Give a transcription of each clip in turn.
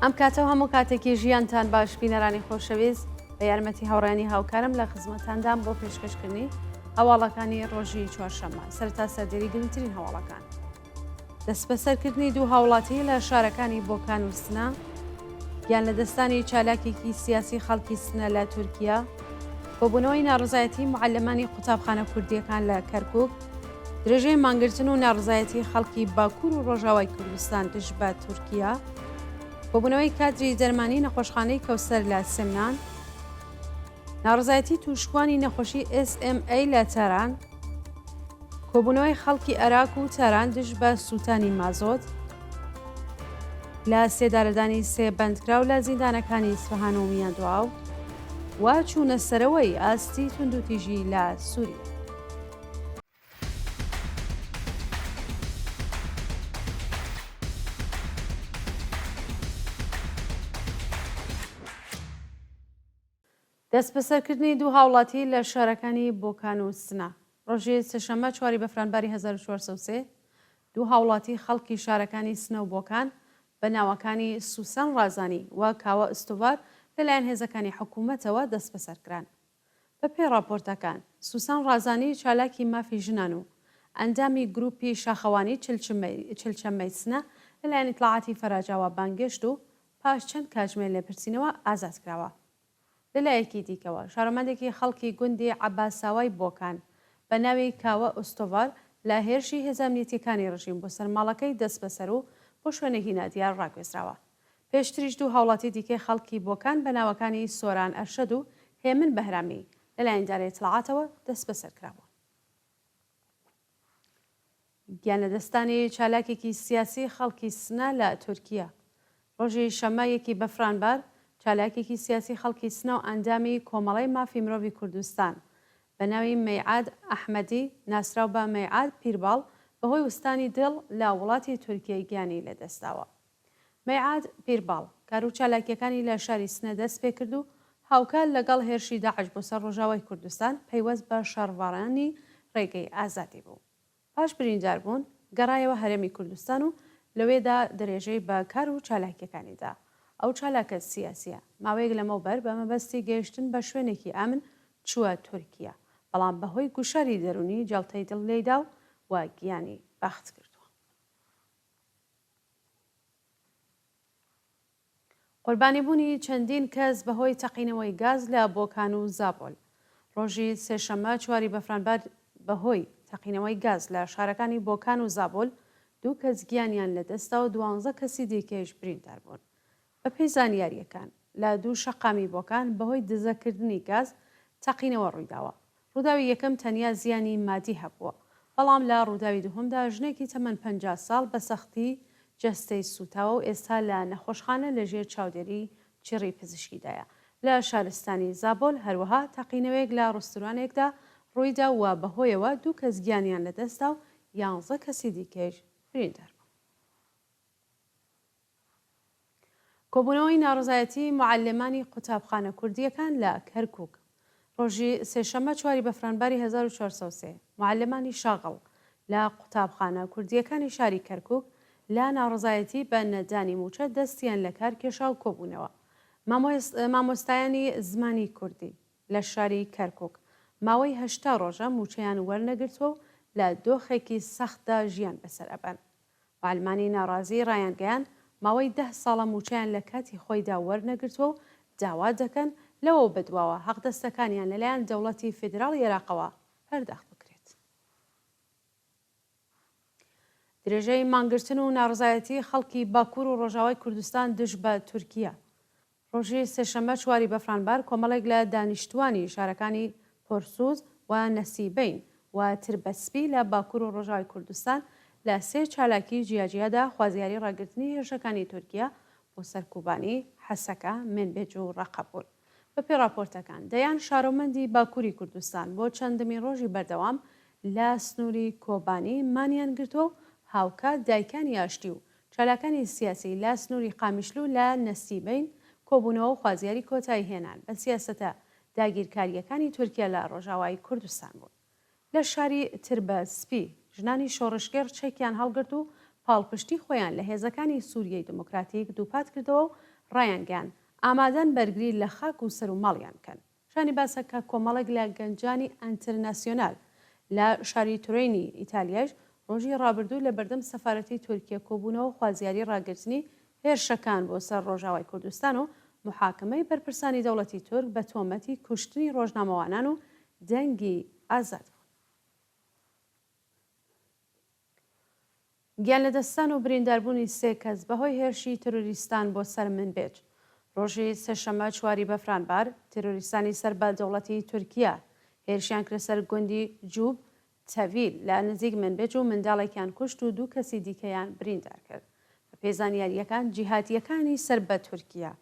ئەم کاتە و هەموو کاتێکی ژیانتان باش بینەرانی خۆشەویست بە یارمەتی هاوڕێنی هاوکارم لە خزمەتاندام بۆ پێشکەشکردنی هەواڵەکانی ڕۆژی چوارشەممە سەرتا سەردێری گرنگترین هەواڵەکان. دەست بەسەرکردنی دوو هاوڵاتی لە شارەکانی بۆکان و سنە، گیان لە دەستانی چالاکێکی سیاسی خەڵکی سنە لە تورکیا، بۆبوونەوەی ناڕزایەتی معلمانی قوتابخانە کوردیەکان لە کەرکووک، درێژەی مانگرتن و ناڕزایەتی خەڵکی باکوور و ڕۆژاوای کوردستان دژ بە تورکیا، بۆبوونەوەی کادری دەرمانی نەخۆشخانەی کەوسەر لە سمنان، ناڕزایەتی تووشکوانی نەخۆشی SMA لە تەران، کۆبوونەوەی خەڵکی عێراق و تەران دژ بە سووتانی مازۆت، لە سێدارەدانی سێ بەندکراو لە زیندانەکانی ئیسفەهان و میاندواو، و چوونە سەرەوەی ئاستی توندوتیژی لە سووریا. دەست بەسەرکردنی دوو هاوڵاتی لە شارەکانی بۆکان و سنە. ڕۆژی سێشەممە 4 بەفرانباری 1403 دوو هاوڵاتی خەڵکی شارەکانی سنە و بۆکان بە ناوەکانی سوسان ڕازانی و کاوە ئستوبار لەلایەن هێزەکانی حکوومەتەوە دەست بەسەرکران. بە پێی راپۆرتەکان، سوسان ڕازانی چالاکی مافی ژنان و ئەندامی گروپی شاخەوانی چلچەممەی سنە لەلایەن ئیتلاعاتی فەراجاوە بانگێشت و پاش چەند کاتژمێر لێپرسینەوە ئازاد کراوە. لەلایەکی دیکەوە شارەمەندێکی خەڵکی گوندی عەباساوای بۆکان بە ناوی کاوە ئۆستۆڤار لە هێرشی هێزە ئەمنیەتیەکانی ڕژیم بۆ سەرماڵەکەی دەست بەسەر و بۆ شوێنێکی نادیار ڕاگوێزراوە. پێشتریش دوو هاوڵاتی دیکەی خەڵکی بۆکان بە ناوەکانی سۆران ئەرشەد و هێمن بەهرامی لەلایەن ئیدارەی ئیتلاعاتەوە دەست بەسەر کراوە. گیان لەدەستانی چالاکێکی سیاسی خەڵکی سنە لە تورکیا. ڕۆژی شەممە 1 بەفرانبار چالاکێکی سیاسی خەڵکی سنە و ئەندامی کۆمەڵی مافی مرۆڤی کوردستان بە ناوی مەیعاد ئەحمەدی ناسراو بە مەیعاد پیرباڵ بەهۆی وستانی دڵ لە وڵاتی تورکیای گیانی لەدەستاوە. مەیعاد پیرباڵ کار و چالاکیەکانی لە شاری سنە دەست پێ کرد و هاوکار لەگەڵ هێرشی داعش بۆ سەر ڕۆژاوای کوردستان پەیوەست بە شەڕڤارانی ڕێگەی ئازادی بوو. پاش بریندار بوون گەڕایەوە هەرێمی کوردستان و لەوێدا درێژەی بە کار و چالاکیەکانیدا. ئەو چالاکە سیاسیە ماوەیەک لەمەوبەر بە مەبەستی گەیشتن بە شوێنێکی ئامن چووە تورکیا، بەڵام بەهۆی گوشاری دەرونی جەڵتەی دڵ لێدا و گیانی بەخت کردووە. قوربانی بوونی چەندین کەس بەهۆی تەقینەوەی گاز لە بۆکان و زابۆل. ڕۆژی سێشەممە 4 بەفرانبار بەهۆی تەقینەوەی گاز لە شارەکانی بۆکان و زابۆل دوو کەس گیانیان لەدەستا و 12 کەسی دیکەش بریندار بوون. بە پێی زانیاریەکان لە دوو شەقامی بۆکان بەهۆی دزەکردنی گاز تەقینەوە ڕوویداوە. ڕووداوی یەکەم تەنیا زیانی مادی هەبووە، بەڵام لە ڕووداوی دووهەمدا ژنێکی تەمەن 50 ساڵ بە سەختی جەستەی سوتاوە و ئێستا لە نەخۆشخانە لەژێر چاودێری چیڕی پزیشکیدایە. لە شارستانی زابۆل هەروەها تەقینەوەیەک لە ڕستورانێکدا ڕوویدا و بەهۆیەوە دوو کەس گیانیان لەدەستا و 11 کەسی دیکەش بریندار. کۆبوونەوەی ناڕزایەتی معلمانی قوتابخانە کوردیەکان لە کەرکووک. ڕۆژی سێشەممە 4 بەفرانباری 1403 معلمانی شاغڵ لە قوتابخانە کوردیەکانی شاری کەرکووک لە ناڕزایەتی بە نەدانی موچە دەستیان لە کار کێشا و کۆبوونەوە. مامۆستایانی زمانی کوردی لە شاری کەرکووک ماوەی 8 ڕۆژە موچەیان وەرنەگرتووە و لە دۆخێکی سەختدا ژیان بەسەر ئەبەن. معلمانی ناڕازی ڕایانگەیان ماوەی 10 ساڵە موچەیان لە کاتی خۆیدا وەرنەگرتووە و داوا دەکەن لەوە بەدواوە حەقدەستەکانیان لەلایەن دەوڵەتی فیدراڵ عێراقەوە پەرداخت بکرێت. درێژەی مانگرتن و ناڕزایەتی خەڵکی باکوور و ڕۆژاوای کوردستان دژ بە تورکیا. ڕۆژی سێشەممە 4 بەفرانبار کۆمەڵێک لە دانیشتوانی شارەکانی پۆرسوز و نەسیبەین و تربەسپی لە باکوور و ڕۆژاوای کوردستان لە سێ چالاکی جیاجیادا خوازیاری ڕاگررتنی هێرشەکانی تورکیا بۆ سەرکوبانی حەسەکە منبێج و ڕەقەبوون. بە پێی راپۆرتەکان دەیان شارۆمەندی باکووری کوردستان بۆ چەندەمین ڕۆژی بەردەوام لە سنووری کۆبانی مانیان گرتووە و هاوکات دایکانی ئاشتی و چالاکانی سیاسی لە سنووری قامیشلو لە نەسیبەین کۆبوونەوە و خوازیاری کۆتایی هێنان بە سیاسەتە داگیرکاریەکانی تورکیا لە ڕۆژاوای کوردستان بوون. لە شاری تربەسپی ژنانی شۆڕشگەر چەکیان هەڵگرت و پاڵپشتی خۆیان لە هێزەکانی سووریای دموکراتیک دووپات کردەوە و ڕایانگەیان ئامادەن بەرگری لە خاک و سەر و ماڵیان بکەن. شانی باسەکە کۆمەڵێک لە گەنجانی ئەنتەرناسیۆنال لە شاری تورینی ئیتالیاش ڕۆژی ڕابردوو لە بەردەم سەفارەتی تورکیا کۆبوونەوە خوازیاری ڕاگررتنی هێرشەکان بۆ سەر ڕۆژاوای کوردستان و محاکمەی بەرپرسانی دەوڵەتی تورک بە تۆمەتی کوشتنی ڕۆژنامەوانان و دەنگی ئازاد. گیان لەدەستان و برینداربوونی سێ کەس بەهۆی هێرشی تروریستان بۆ سەر منبێج. ڕۆژی سێشەمە چواری بەفرانبار تروریستانی سەر بە دەوڵەتی تورکیا هێرشیان کرد سەر گوندی جوب تەویل لە نزیک منبێج و منداڵێکیان کوشت و 2 کەسی دیکەیان بریندار کرد. بە پێزانیاریەکان جیهاتیەکانی سەر بە تورکیا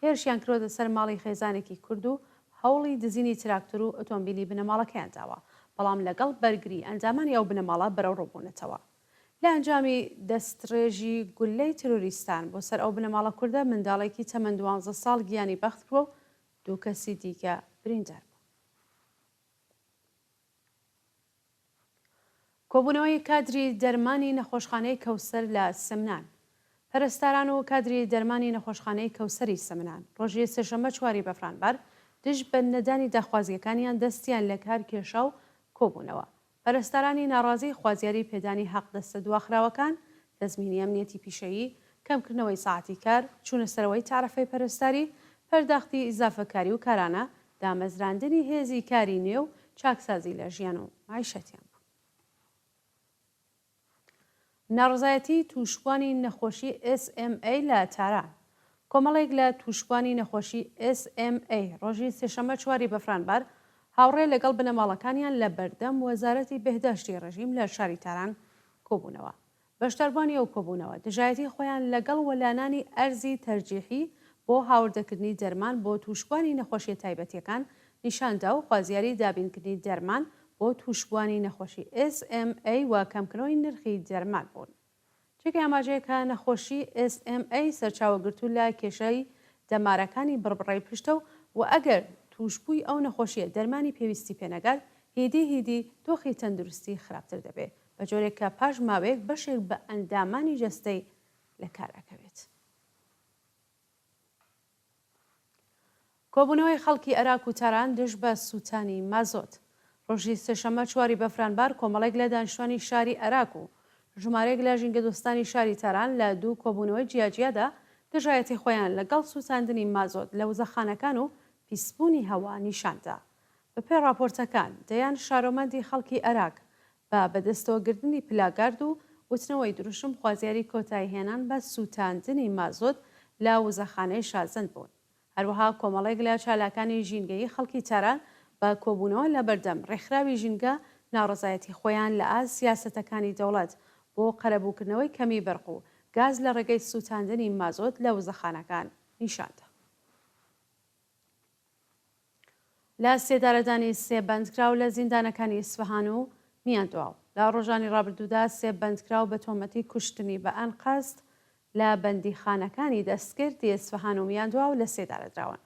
هێرشیان کرۆدە سەر ماڵی خێزانێکی کورد و هەوڵی دزینی تراکتۆر و ئۆتۆمبیلی بنەماڵەکەیان داوە، بەڵام لەگەڵ بەرگری ئەنجامانی ئەو بنەماڵە بەرەو ڕۆبوونەتەوە. لە ئەنجامی دەستڕێژی گولەی تروریستان بۆ سەر ئەو بنەماڵە کووردە منداڵێکی تەمەن 12 ساڵ گیانی بەخت بووە و 2 کەسی دیکە بریندار بوو. کۆبوونەوەی کادری دەرمانی نەخۆشخانەی کەوسەر لە سمنان. پەرستاران و کادری دەرمانی نەخۆشخانەی کەوسەری سمنان ڕۆژی سێشەمە چواری بەفرانبار دژ بە نەدانی داخوازیەکانیان دەستیان لە کار کێشا و کۆبوونەوە. پەرستارانی ناڕازی خوازیاری پێدانی حەق دەستە دواخراوەکان، تەزمینی ئەمنیەتی پیشەیی، کەمکردنەوەی ساعتی کار، چوونەسەرەوەی تارەفەی پەرستاری، پەرداختی ئیزافەکاری و کارانە، دامەزراندنی هێزی کاری نوێ و چاکسازی لە ژیان و معیشەتیان. ناڕزایەتی تووشبوانی نەخۆشی SMA لە تاران. کۆمەڵێک لە تووشبوانی نەخۆشی SMA ڕۆژی سێشەمە چواری بەفرانبار هاوڕێ لەگەڵ بنەماڵەکانیان لە بەردەم وەزارەتی بەهداشتی ڕژیم لە شاری تاران کۆبوونەوە. بەشداربوانی ئەو کۆبوونەوە دژایەتی خۆیان لەگەڵ وەلانانی ئەرزی تەرجیحی بۆ هاوردەکردنی دەرمان بۆ تووشبوانی نەخۆشی تایبەتیەکان نیشاندا و خوازیاری دابینکردنی دەرمان بۆ تووشبوانی نەخۆشی SMA و کەمکردنەوەی نرخی دەرمان بوون. چێکی ئاماژەیەکە نەخۆشی SMA سەرچاوەگرتوو لە کێشەی دەمارەکانی بڕبڕی پشتە و ئەگەر تووشبووی ئەو نەخۆشیە دەرمانی پێویستی پێنەگات هیدی دۆخی تەندروستی خراپتر دەبێت بە جۆرێک کە پاش ماوەیەک بەشێک بە ئەندامانی جەستەی لە کارەکەوێت. کۆبوونەوەی خەڵکی عێراق و تاران دژ بە سووتانی مازۆت. ڕۆژی سێشەمە چواری بەفرانبار کۆمەڵێک لە دانیشتوانی شاری عێراق و ژمارەیەک لە ژینگە دۆستانی شاری تاران لە 2 کۆبوونەوەی جیاجیادا دژایەتی خۆیان لەگەڵ سووتاندنی مازۆت لە وزەخانەکان و پیسبوونی هەوا نیشاندا. بەپێی راپۆرتەکان دەیان شارۆمەندی خەڵکی عێراق بە بەدەستەوەگرتنی پلاگارد و وتنەوەی دروشم خوازیاری کۆتایی هێنان بە سووتاندنی مازۆت لە وزەخانەی شازن بوون. هەروەها کۆمەڵێک لە چالاکانی ژینگەی خەڵکی تاران بە کۆبوونەوە لە بەردەم ڕێکخراوی ژینگە ناڕزایەتی خۆیان لە ئاز سیاسەتەکانی دەوڵەت بۆ قەرەبووکردنەوەی کەمی بەرق و گاز لە ڕێگەی سووتاندنی مازۆت لە وزەخانەکان نیشاندا. لە سێدارەدانی سێ بەندکراو لە زیندانەکانی ئیسفەهان و میاندواو لە ڕۆژانی ڕابردوودا سێ بەندکراو بە تۆمەتی کوشتنی بە ئەن قەست لە بەندیخانەکانی دەستکردی ئیسفەهان و میاندواو لە سێدارەدراون.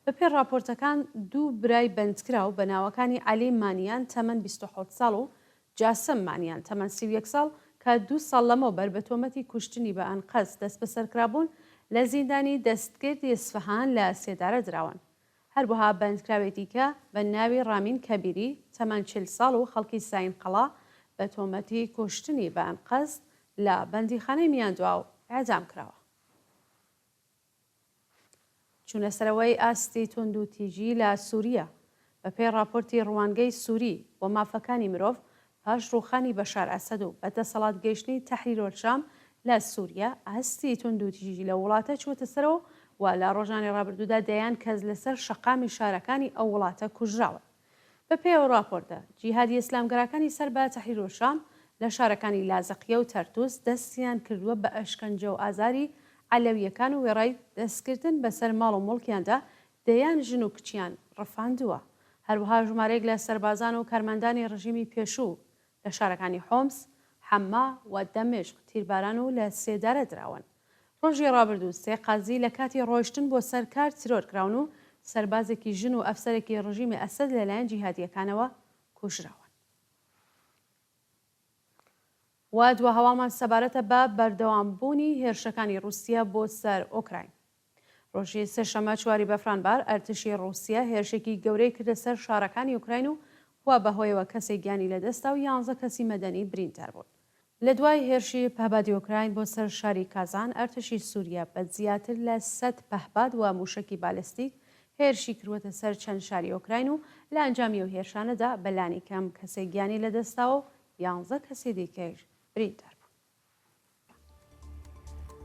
بەپێی راپۆرتەکان 2 برای بەندکراو بە ناوەکانی عەلی مانیان تەمەن 27 ساڵ و جاسم مانیان تەمەن 31 ساڵ کە 2 ساڵ لەمەوبەر بە تۆمەتی کوشتنی بە ئەن قەست دەست بەسەرکرابوون لە زیندانی دەستکردی ئیسفەهان لە سێدارە دراون. هەروەها بەندکراوێتی کە بە ناوی ڕامین کەبیری تەمەن 40 ساڵ و خەڵکی ساین قەڵا بە تۆمەتی کوشتنی بە ئەن قەست لە بەندیخانەی میاندواو ئەعدام کراوە. چوونەسەرەوەی ئاستی تونند و تیژی لە سووریا بەپێی راپۆرتی ڕوانگەی سووری بۆ مافەکانی مرۆڤ پاش ڕووخانی بەشار ئەسەد و بەدەسەڵات گەیشتنی تەحریرۆلشام لە سووریا ئاستی تونند و تیژی لە وڵاتە چووەتە سەرەوە و لە ڕۆژانی ڕابردوودا دەیان کەس لەسەر شەقامی شارەکانی ئەو وڵاتە کوژراوە. بەپێی ئەو راپۆرتە جیهادی ئیسلامگەرەکانی سەر بە تەحریرۆلشام لە شارەکانی لازەقیە و تەرتوس دەستیان کردووە بە ئەشکەنجە و ئازاری عەلەویەکان و وێڕای دەستکردن بەسەر ماڵ و مڵکیاندا دەیان ژن و کچیان ڕەفاندووە. هەروەها ژمارەیەک لە سەربازان و کارمەندانی ڕژیمی پێشوو لە شارەکانی حۆمس، حەما و دەمێشق تیرباران و لە سێدارە دراون. ڕۆژی ڕابردوو سێ قازی لە کاتی ڕۆیشتن بۆ سەرکار تیرۆرکراون و سەربازێکی ژن و ئەفسەرێکی ڕژیمی ئەسەد لەلایەن جیهادیەکانەوە کوژراون. و دو هەواڵمان سەبارەتە بە بەردەوامبوونی هێرشەکانی رووسیا بۆ سەر ئۆکراین. ڕۆژی سێشەممە 4 بەفرانبار ئەرتشی رووسیا هێرشێکی گەورەی کردە سەر شارەکانی ئوکراین و وا بەهۆیەوە کەسێک گیانی لەدەستا و 11 کەسی مەدەنی بریندار بوون. لە دوای هێرشی پەهبادی ئۆکراین بۆ سەر شاری کازان ئەرتشی سووریا بە زیاتر لە 100 پەهباد و موشکی بالستیک هێرشی کردوەتە سەر چەند شاری ئۆکراین و لە ئەنجامی و هێرشانەدا بەلانی کەم کەسێک گیانی لەدەستاوە و 11 کەسی دیکەش بریندار بوون.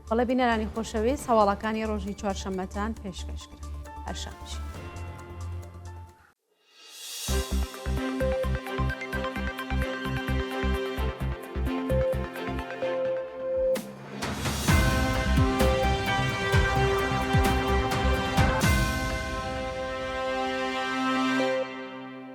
بەڵێ بینەرانی خۆشەویست هەواڵەکانی ڕۆژی چوارشەممەتان پێشکەشکرا. هەر شەمەشی.